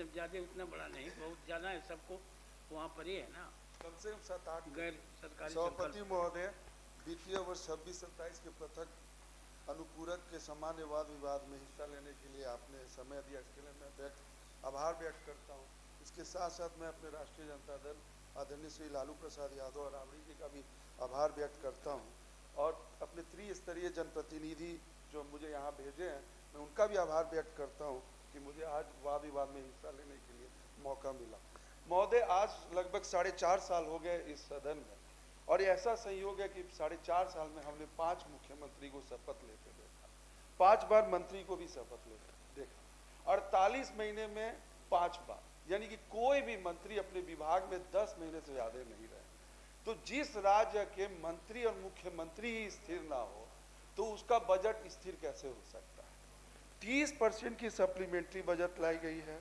इतना ज़्यादा उतना बड़ा नहीं, बहुत ज़्यादा है, सबको वहाँ पर ही है ना, कम से कम 7-8 गैर सरकारी सभापति महोदय, वित्तीय वर्ष 26-27 के पृथक अनुपूरक के सामान्य वाद विवाद में हिस्सा लेने के लिए आपने समय दिया, इसके लिए मैं आभार व्यक्त करता हूँ। इसके साथ साथ मैं अपने राष्ट्रीय जनता दल आदरणीय श्री लालू प्रसाद यादव और राबड़ी जी का भी आभार व्यक्त करता हूँ, और अपने त्रिस्तरीय जनप्रतिनिधि जो मुझे यहाँ भेजे हैं, मैं उनका भी आभार व्यक्त करता हूँ कि मुझे आज वाद विवाद में हिस्सा लेने के लिए मौका मिला। महोदय, आज लगभग 4.5 साल हो गए इस सदन में, और ऐसा संयोग है कि 4.5 साल में हमने 5 मुख्यमंत्री को शपथ लेते देखा, 5 बार मंत्री को भी शपथ लेते देखा, 48 महीने में 5 बार, यानी कि कोई भी मंत्री अपने विभाग में 10 महीने से ज्यादा नहीं रहे। तो जिस राज्य के मंत्री और मुख्यमंत्री ही स्थिर ना हो तो उसका बजट स्थिर कैसे हो सकता है। 30% की सप्लीमेंट्री बजट लाई गई है।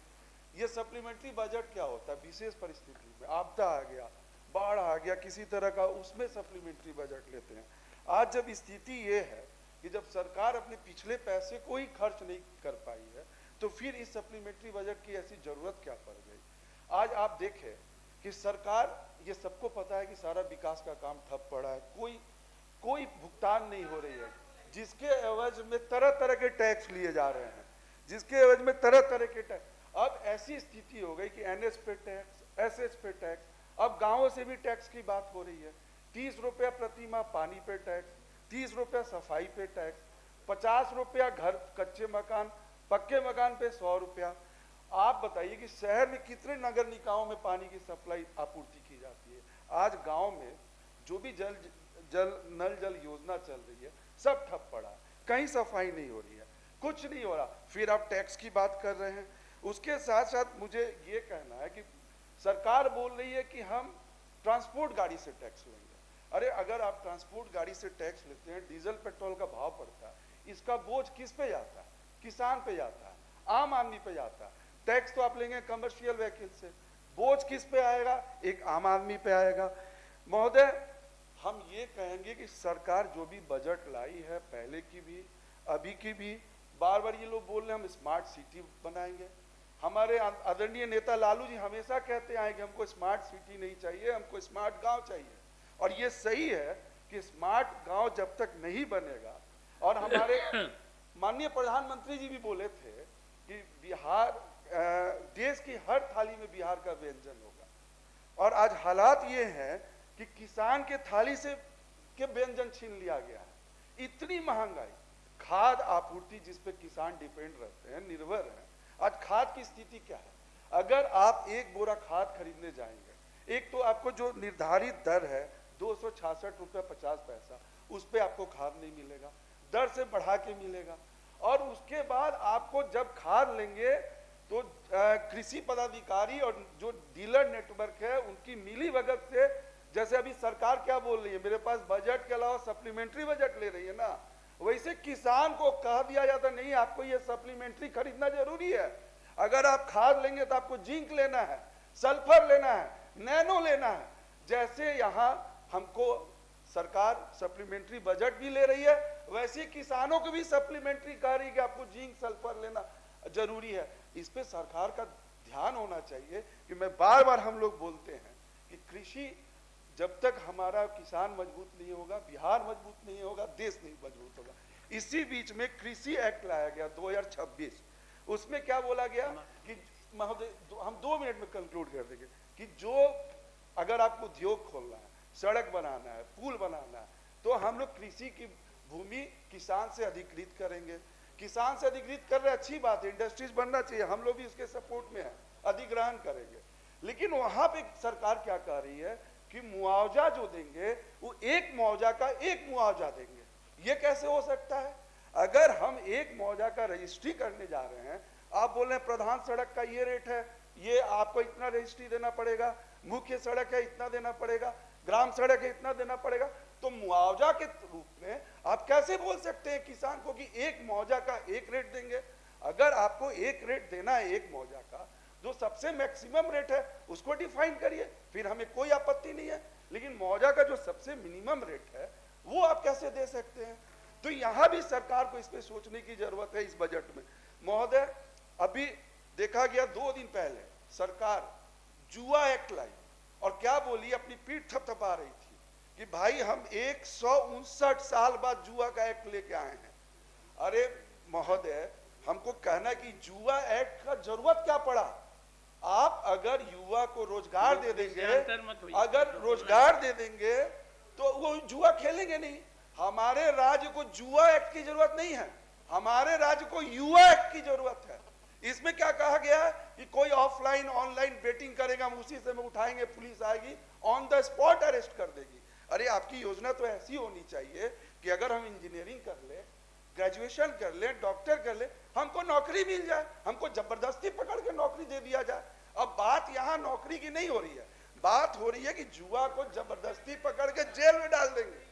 ये सप्लीमेंट्री बजट क्या होता है? विशेष परिस्थिति में आपदा आ गया, बाढ़ आ गया, किसी तरह का, उसमें सप्लीमेंट्री बजट लेते हैं। आज जब स्थिति ये है कि जब सरकार अपने पिछले पैसे को ही खर्च नहीं कर पाई है, तो फिर इस सप्लीमेंट्री बजट की ऐसी जरूरत क्या पड़ गई। आज आप देखें कि सरकार, ये सबको पता है कि सारा विकास का काम ठप पड़ा है, कोई भुगतान नहीं हो रही है, जिसके एवज में तरह तरह के टैक्स लिए जा रहे हैं, जिसके एवज में तरह तरह के टैक्स। अब ऐसी स्थिति हो गई कि एनएस पे टैक्स, एसएच पे टैक्स, अब गांवों से भी टैक्स की बात हो रही है। 30 रुपया प्रति माह पानी पे टैक्स, 30 रुपया सफाई पे टैक्स, 50 रुपया घर कच्चे मकान, पक्के मकान पे 100 रुपया। आप बताइए कि शहर में कितने नगर निकायों में पानी की सप्लाई आपूर्ति की जाती है। आज गांव में जो भी नल जल योजना चल रही है सब ठप पड़ा है, कहीं सफाई नहीं हो रही है, कुछ नहीं हो रहा, फिर आप टैक्स की बात कर रहे हैं। उसके साथ साथ मुझे ये कहना है कि सरकार बोल रही है कि हम ट्रांसपोर्ट गाड़ी से टैक्स लेंगे। अरे अगर आप ट्रांसपोर्ट गाड़ी से टैक्स लेते हैं, डीजल पेट्रोल का भाव बढ़ता है, इसका बोझ किस पे जाता है? किसान पे जाता है, आम आदमी पे जाता है। टैक्स तो आप लेंगे कमर्शियल व्हीकल से, बोझ किस पे आएगा? एक आम आदमी पे आएगा। महोदय, हम ये कहेंगे कि सरकार जो भी बजट लाई है, पहले की भी अभी की भी, बार बार ये लोग बोल रहे हैं हम स्मार्ट सिटी बनाएंगे। हमारे आदरणीय नेता लालू जी हमेशा कहते आए कि हमको स्मार्ट सिटी नहीं चाहिए, हमको स्मार्ट गांव चाहिए। और ये सही है कि स्मार्ट गांव जब तक नहीं बनेगा, और हमारे माननीय प्रधानमंत्री जी भी बोले थे कि बिहार, देश की हर थाली में बिहार का व्यंजन होगा, और आज हालात ये हैं कि किसान के थाली से के व्यंजन छीन लिया गया है। इतनी महंगाई, खाद आपूर्ति जिस पे किसान डिपेंड रहते हैं, निर्भर हैं, आज खाद की स्थिति क्या है? अगर आप एक बोरा खाद खरीदने जाएंगे, एक तो आपको जो निर्धारित दर है 266 रुपये 50 पैसा, उस पर आपको खाद नहीं मिलेगा, दर से बढ़ा के मिलेगा। और उसके बाद आपको जब खाद लेंगे तो कृषि पदाधिकारी और जो डीलर नेटवर्क है उनकी मिली भगत से, जैसे अभी सरकार क्या बोल रही है, मेरे पास बजट के अलावा सप्लीमेंट्री बजट ले रही है ना, वैसे किसान को कह दिया जाता नहीं आपको ये सप्लीमेंट्री खरीदना जरूरी है। अगर आप खाद लेंगे तो आपको जिंक लेना है, सल्फर लेना है, नैनो लेना है। जैसे यहाँ हमको सरकार सप्लीमेंट्री बजट भी ले रही है, वैसे किसानों को भी सप्लीमेंट्री कह रही है कि आपको जिंक सल्फर लेना जरूरी है। इस पे सरकार का ध्यान होना चाहिए कि मैं बार बार हम लोग बोलते हैं कि कृषि, जब तक हमारा किसान मजबूत नहीं होगा, बिहार मजबूत नहीं होगा, देश नहीं मजबूत होगा। इसी बीच में कृषि एक्ट लाया गया 2026, उसमें क्या बोला गया कि महोदय हम 2 मिनट में कंक्लूड कर देंगे कि जो अगर आपको उद्योग खोलना है, सड़क बनाना है, पुल बनाना है, तो हम लोग कृषि की भूमि किसान से अधिकृत करेंगे। किसान से अधिकृत कर रहे, अच्छी बात है, इंडस्ट्रीज बनना चाहिए, हम लोग भी उसके सपोर्ट में है, अधिग्रहण करेंगे। लेकिन वहां पे सरकार क्या कह रही है कि मुआवजा जो देंगे वो एक मुआवजा का एक मुआवजा देंगे। ये कैसे हो सकता है? अगर हम एक मुआवजा का रजिस्ट्री करने जा रहे हैं, आप बोल रहे हैं प्रधान सड़क का ये रेट है, ये आपको इतना रजिस्ट्री देना पड़ेगा, मुख्य सड़क है इतना देना पड़ेगा, ग्राम सड़क है इतना देना पड़ेगा, तो मुआवजा के रूप में आप कैसे बोल सकते हैं किसान को कि एक मुआवजा का एक रेट देंगे? अगर आपको एक रेट देना है एक मुआवजा का, जो सबसे मैक्सिमम रेट है उसको डिफाइन करिए, फिर हमें कोई आपत्ति नहीं है। लेकिन मुआवजा का जो सबसे मिनिमम रेट है वो आप कैसे दे सकते हैं? तो यहां भी सरकार को इस पे सोचने की जरूरत है इस बजट में। महोदय, अभी देखा गया 2 दिन पहले सरकार जुआ एक्ट लाई और क्या बोली, अपनी पीठ थपथपा रही थी कि भाई हम 159 साल बाद जुआ का एक्ट लेके आए हैं। अरे महोदय, हमको कहना कि जुआ एक्ट का जरूरत क्या पड़ा? आप अगर युवा को रोजगार दे देंगे, अगर रोजगार दे देंगे तो वो जुआ खेलेंगे नहीं। हमारे राज्य को जुआ एक्ट की जरूरत नहीं है, हमारे राज्य को युवा एक्ट की जरूरत है। इसमें क्या कहा गया है कि कोई ऑफलाइन ऑनलाइन बेटिंग करेगा, हम उसी से में उठाएंगे, पुलिस आएगी ऑन द स्पॉट अरेस्ट कर देगी। अरे आपकी योजना तो ऐसी होनी चाहिए कि अगर हम इंजीनियरिंग कर ले, ग्रेजुएशन कर ले, डॉक्टर कर ले, हमको नौकरी मिल जाए, हमको जबरदस्ती पकड़ के नौकरी दे दिया जाए। अब बात यहाँ नौकरी की नहीं हो रही है, बात हो रही है कि जुआ को जबरदस्ती पकड़ के जेल में डाल देंगे।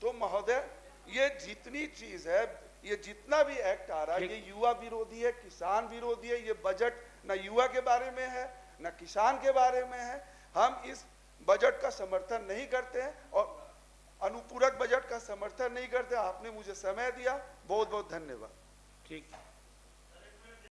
तो महोदय, ये जितनी चीज है, ये जितना भी एक्ट आ रहा है, ये युवा विरोधी है, किसान विरोधी है। ये बजट न युवा के बारे में है न किसान के बारे में है। हम इस बजट का समर्थन नहीं करते हैं और अनुपूरक बजट का समर्थन नहीं करते। आपने मुझे समय दिया, बहुत बहुत धन्यवाद। ठीक।